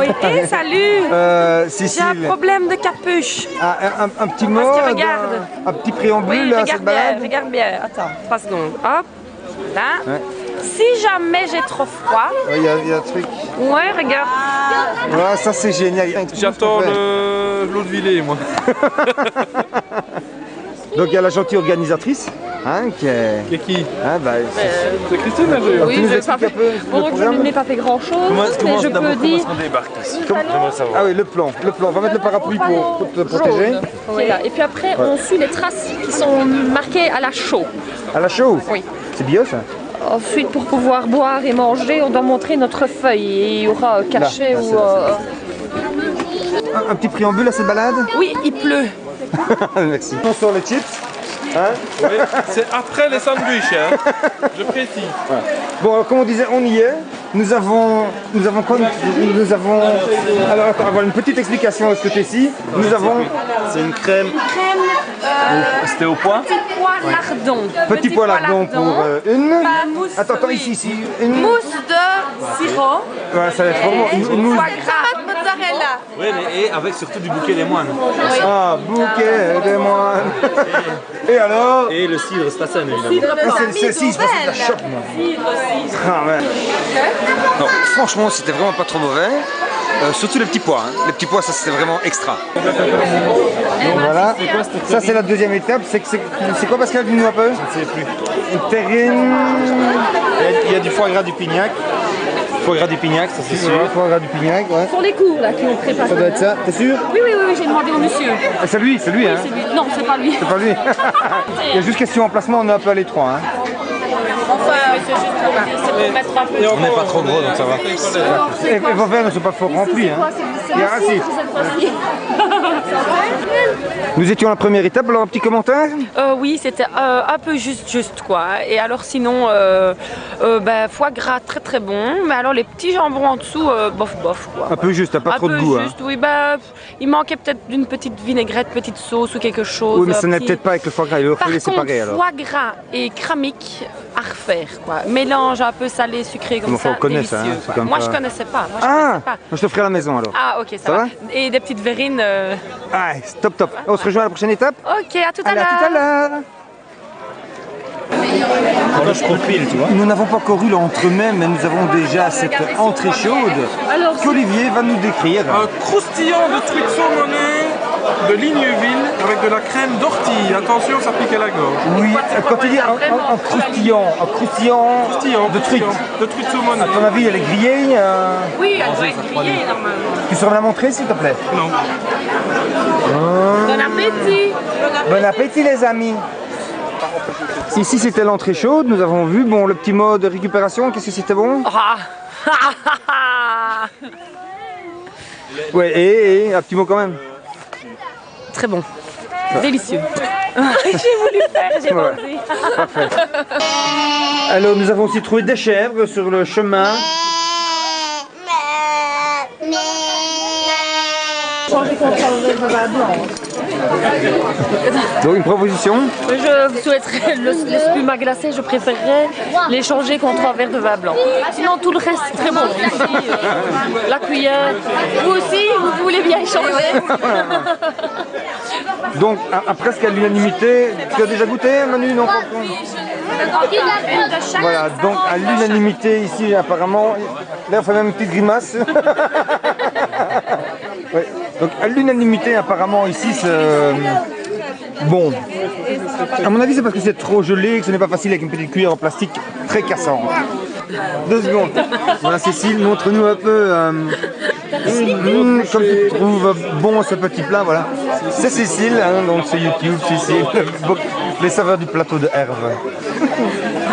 Oui. Et salut. J'ai Cécile. un problème de capuche. Ah, un petit mot, Parce que regarde. un petit préambule Oui, à cette regarde bien, balade. regarde bien. Attends, 3 secondes. Hop, là. Ouais. Si jamais j'ai trop froid, Ouais, il y a un truc. ouais, regarde. Ouais, ça c'est génial. J'attends l'eau de Villers, moi. Donc il y a la gentille organisatrice, hein, qui est... Et qui Hein, bah, C'est Christine, là, j'ai... Oui, tu nous je expliques un peu le bon, je programme n'ai pas fait grand chose, mais je peux dire. qu'on débarque ici? Ah oui, le plan. On va mettre le parapluie pour te protéger. Qui est là. Et puis après, on suit les traces qui sont marquées à la chaux. À la chaux. Oui. C'est bio ça. Ensuite, pour pouvoir boire et manger, on doit montrer notre feuille. Et il y aura cachet Là, ou. Un petit préambule à cette balade. Oui, il pleut. Merci. On sort les chips. Hein. Oui, c'est après les sandwichs, hein. Je précise. Bon, alors, comme on disait, on y est. Nous avons quoi? Nous avons... Alors, attends, avoir une petite explication à ce côté-ci. Nous avons... C'est une crème. C'était au pois? Petit pois lardon. Petit pois lardon pour une. Mousse, Attends, oui. ici. Une... Mousse de sirop. Ouais, ça va être vraiment une mousse. Foie gras. Mozzarella. Oui, et avec surtout du bouquet des moines. Ah, bouquet de moines. Et alors? Et le cidre Stassen, évidemment. C'est si, parce que ça choque, moi. Ah, ouais. Non, franchement, c'était vraiment pas trop mauvais. Surtout les petits pois. Hein. Les petits pois, ça c'était vraiment extra. Donc voilà. Ça, c'est la deuxième étape. C'est quoi, Pascal? Dis-nous un peu. Je ne sais plus. Une terrine. Il y a du foie gras du Pignac. Foie gras du Pignac, ça c'est sûr. Foie gras du Pignac, ouais. Pour les cours là qui ont préparé. Ça doit être ça. T'es sûr? Oui, j'ai demandé au monsieur. Ah, c'est lui, hein. C'est lui. Non, c'est pas lui. C'est pas lui. Il y a juste question emplacement, on est un peu à l'étroit. Hein. Enfin, c'est juste pour mettre un peu. On n'est pas trop gros, donc ça va. Et vos verres ne sont pas fort remplis. Hein. Il y a assez. Nous étions à la première étape, alors un petit commentaire? Oui, c'était un peu juste quoi. Et alors sinon, foie gras très très bon. Mais alors les petits jambons en dessous, bof quoi. Un peu juste, pas trop de goût. Juste, oui, il manquait peut-être d'une petite vinaigrette, petite sauce ou quelque chose. Oui, mais ça n'est peut-être pas avec le foie gras, il aurait fallu les séparer alors. Foie gras et cramique à refaire quoi. Mélange un peu salé, sucré comme ça. On connaît ça, délicieux, hein, c'est quoi. comme Moi ça. je connaissais pas. Je te ferai à la maison alors. Ah ok, ça va. Et des petites verrines. Ah, top. On se rejoint à la prochaine étape. Ok, à tout à Allez, l'heure. à tout à l'heure. Tu vois. Nous n'avons pas encore eu l'entremets, mais nous avons déjà cette entrée chaude qu'Olivier va nous décrire. Un croustillant de trucs saumonés de Ligneville avec de la crème d'ortie. Attention, ça pique à la gorge. Oui, quand tu dis un croustillant de trucs. De trucs saumonés. À ton avis, elle est grillée Oui, elle doit être grillée normalement. Tu saurais la montrer s'il te plaît? Non. Bon appétit. Bon appétit les amis. Ici c'était l'entrée chaude, nous avons vu le petit mode de récupération, qu'est-ce que c'était bon? Ouais, et un petit mot quand même. Très bon. Délicieux. J'ai voulu faire, j'ai pas osé. Parfait. Alors nous avons aussi trouvé des chèvres sur le chemin. Changer contre le vin blanc. Donc une proposition. Je souhaiterais le spuma glacé, je préférerais l'échanger contre un verre de vin blanc. Sinon tout le reste c'est très bon. Ici, la cuillère. Vous aussi, vous voulez bien échanger? Donc à presque à l'unanimité, tu as déjà goûté Manu? Non, pas voilà, donc à l'unanimité ici apparemment, là on fait même une petite grimace. Ouais. Donc à l'unanimité apparemment ici c'est bon. À mon avis c'est parce que c'est trop gelé que ce n'est pas facile avec une petite cuillère en plastique très cassante. 2 secondes. Voilà Cécile, montre-nous un peu comme tu trouves bon ce petit plat, voilà. C'est Cécile, hein, donc c'est YouTube, Cécile, les saveurs du plateau de Herve.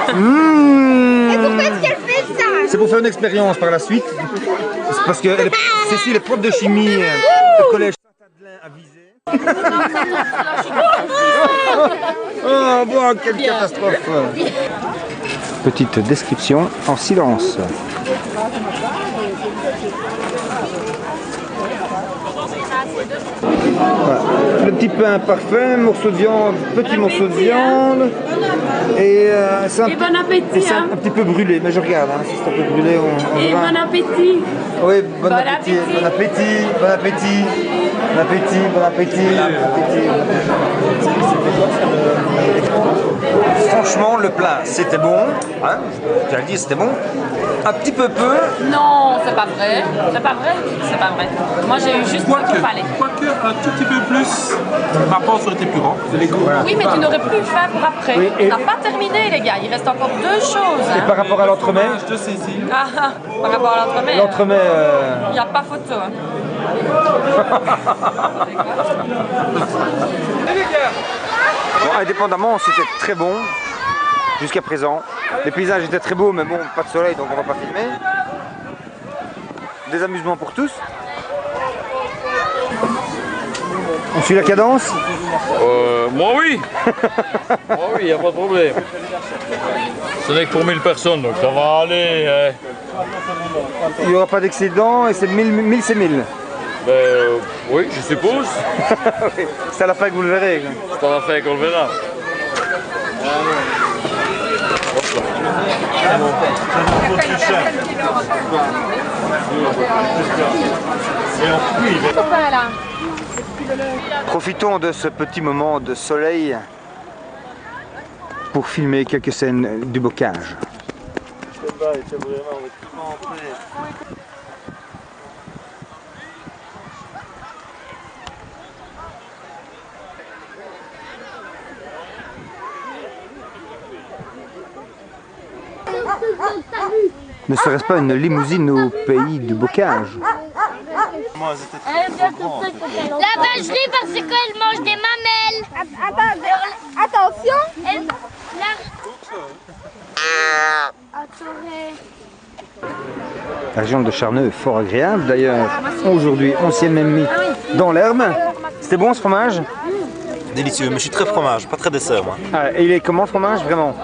Et pourquoi est-ce qu'elle fait ça? C'est pour faire une expérience par la suite. C'est parce que Cécile est prof de chimie au collège Saint-Adelin à Visé. Oh, bon, quelle catastrophe! Petite description en silence. Voilà. Le petit pain parfait, morceau de viande, petit morceau de viande. Et c'est un, bon appétit, hein. un petit peu brûlé, mais je regarde, hein, si c'est un peu brûlé, on Et verra. bon appétit. Oui, bon appétit, bon appétit, bon appétit, bon appétit, bon appétit, Franchement, le plat, c'était bon, hein, je tiens à le dire, c'était bon. Un petit peu Non, c'est pas vrai. C'est pas vrai. C'est pas vrai. Moi, j'ai eu juste ce qu'il fallait. Quoique un tout petit peu plus, ma porte aurait été plus grande. Oui, mais tu n'aurais plus faim pour après. Oui, et- On n'a pas terminé, les gars. Il reste encore deux choses. Et Hein. par rapport à l'entremet, Je te saisis. Ah, ah, par rapport à l'entremet, l'entremet, il n'y a pas photo. Hein. bon, indépendamment, c'était très bon jusqu'à présent. Les paysages étaient très beaux, mais bon, pas de soleil, donc on va pas filmer. Des amusements pour tous. On suit la cadence. Moi oui. Moi oui, il n'y a pas de problème. Ce n'est que pour 1000 personnes, donc ça va aller. Il n'y aura pas d'excédent et c'est 1000 c'est 1000. Oui, je suppose. C'est à la fin que vous le verrez. C'est à la fin qu'on le verra. Profitons de ce petit moment de soleil pour filmer quelques scènes du bocage. Ne serait-ce pas une limousine au pays du bocage? La vacherie parce qu'elle mange des mamelles. Attention. La région de Charneux est fort agréable d'ailleurs. Aujourd'hui, on s'y est même mis dans l'herbe. C'était bon ce fromage? Délicieux, mais je suis très fromage, pas très dessert moi. Ah, et il est comment ce fromage vraiment?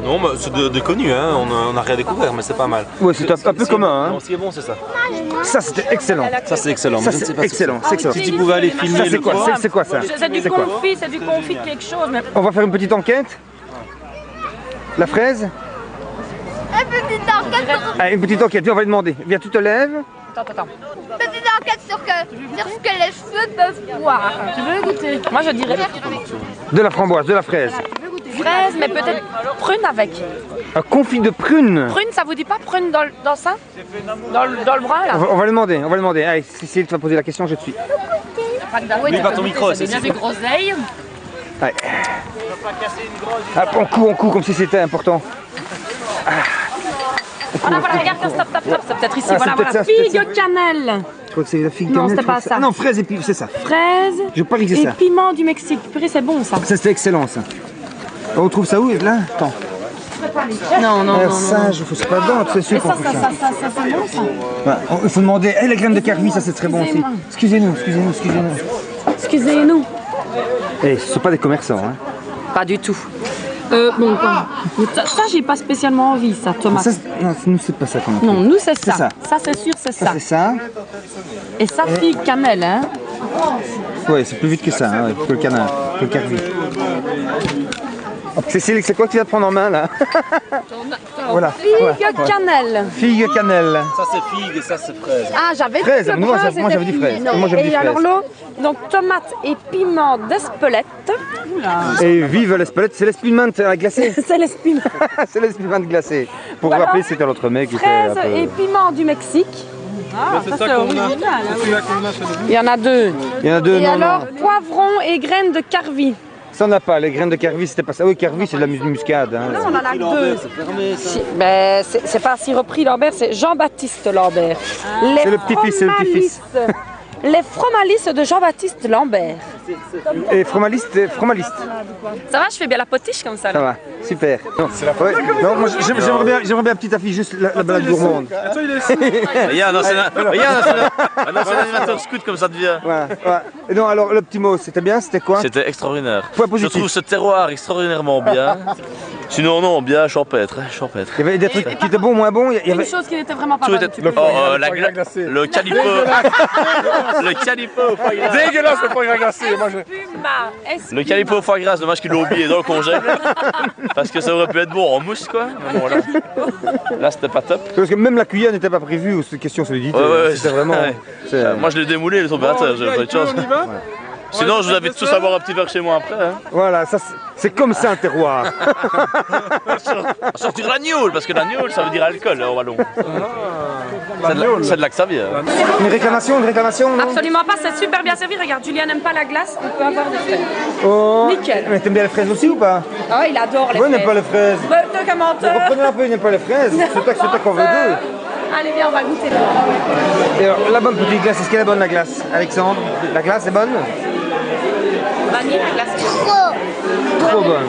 Non, mais c'est de connu, hein. On a rien découvert, mais c'est pas mal. Ouais, c'est un peu commun. Hein. Non, ce qui est bon, c'est ça. Ça c'était excellent. Ça, c'est excellent. Ça mais je ne sais c'est pas ce que excellent. C'est excellent. Si tu pouvais aller filmer Ça c'est le quoi? programme, C'est quoi ça? C'est du C'est quoi? confit de quelque chose. Mais... On va faire une petite enquête. La fraise? Une petite enquête sur, Allez, une petite enquête. Viens, on va lui demander. Viens, tu te lèves. Attends. petite enquête sur ce que les cheveux peuvent boire. Tu veux goûter? Moi, je dirais De la framboise, de la fraise. fraise, mais peut-être prune avec. Un confit de prune. Prune, ça vous dit pas prune dans ça? Dans le bras, là? On va le demander, on va le demander. Allez, Cécile, tu vas poser la question, je te suis. Oui, pas ton micro, c'est bien des groseilles. Allez. Ah, on coud comme si c'était important. Voilà, regarde, stop, c'est peut-être ici. Ah, Voilà, c'est peut-être ça, c'est figue peut-être cannelle. Je crois que c'est la figue Non, cannelle, c'était je crois pas que ça. Ah non, fraise et puis c'est ça. Fraise Je parie que c'est et ça. piment du Mexique. Purée, c'est bon ça. Ça c'était excellent ça. On retrouve ça où là? Attends. Non. Ça, je fais pas dedans, c'est sûr Et qu'on ça, fait c'est ça. bon ça. Voilà, il faut demander. Eh, la graine de carvi, ça c'est très bon aussi. Excusez-nous. Excusez-nous. Eh, ce sont pas des commerçants. Hein. Pas du tout. Bon, ça, j'ai pas spécialement envie, ça, tomate. Ça, non, nous c'est pas ça qu'on a fait. Non, nous, c'est ça. ça. Ça, c'est sûr, c'est Ça ça. c'est ça. Et ça, figue cannelle, hein. Ouais, c'est plus vite que ça, hein, que le canard, que le carvi. Cécile, c'est quoi que tu vas te prendre en main là? Voilà. Figue cannelle. Figue cannelle. Ça, c'est figue et ça, c'est fraise. Ah, j'avais Fraise, dit que moi, fraise moi, j'avais était dit fraise. figue. Moi, j'avais dit Et alors fraise. là, donc tomate et piment d'Espelette. Et vive l'espelette, c'est l'espumante glacée. C'est l'espiment. C'est l'espumante glacée. Pour Voilà. rappeler, c'était l'autre mec qui était un Fraise peu... et piment du Mexique. C'est ça qu'on a. C'est celui-là qu'on a chez nous. Il y en a deux. Il y en a deux, Et non, alors, non. poivron et graines de carvi. Ça on n'a pas, les graines de carvi, c'était pas ça. Oui, carvi, c'est de la muscade. Hein. On en a que deux. C'est fermé, ça. Ben, c'est pas Siropris Lambert, c'est Jean-Baptiste Lambert. C'est le petit-fils, c'est le petit-fils. Les fromalices de Jean-Baptiste Lambert. Et fromaliste. Ça va, je fais bien la potiche comme ça. Ça va, super. Ouais. Non, moi j'aimerais bien une petite affiche, juste la balade gourmande. Et toi, il est ici. Regarde, c'est un animateur scout comme ça devient. Ouais, ouais. Et non, alors le petit mot, c'était bien, c'était quoi? C'était extraordinaire. Point Je positif. trouve ce terroir extraordinairement bien. Sinon, non, bien champêtre, hein, champêtre. Il y avait des trucs qui étaient bons, moins bons. Il y avait... Une chose qui n'était vraiment pas Tout bonne. était... Le foie glacé. Le calipo. Le calipo au foie gras. Dégueulasse le foie gras glacé. Moi, Le calipo au foie gras, dommage qu'il l'a oublié dans le congé. Parce que ça aurait pu être bon en mousse, quoi. Mais bon, là c'était pas top. Parce que même la cuillère n'était pas prévue aux questions solidites. Ouais, c'était vraiment... ouais. Moi, je l'ai démoulé, il est tombé à terre, j'ai pas eu de chance. on y va. Sinon, je vous invite tous à boire un petit verre chez moi après. Hein. Voilà, ça, c'est comme ça un terroir. À sortir la gnôle, parce que la gnôle, ça veut dire alcool en wallon. C'est de là que ça vient. Une réclamation, non? Absolument pas, c'est super bien servi. Regarde, Julien n'aime pas la glace, on peut avoir des fraises. Oh. Nickel. Mais t'aimes bien les fraises aussi ou pas? Ah, il adore les Moi, il fraises. n'aime pas les fraises. T'es commentaire. Reprenez un peu, il n'aime pas les fraises. C'est pas qu'on veut deux. Allez, viens, on va goûter. Et alors, la bonne petite glace, est-ce qu'elle est bonne la glace? Alexandre, la glace est bonne? Vanille, la glace. Trop bonne.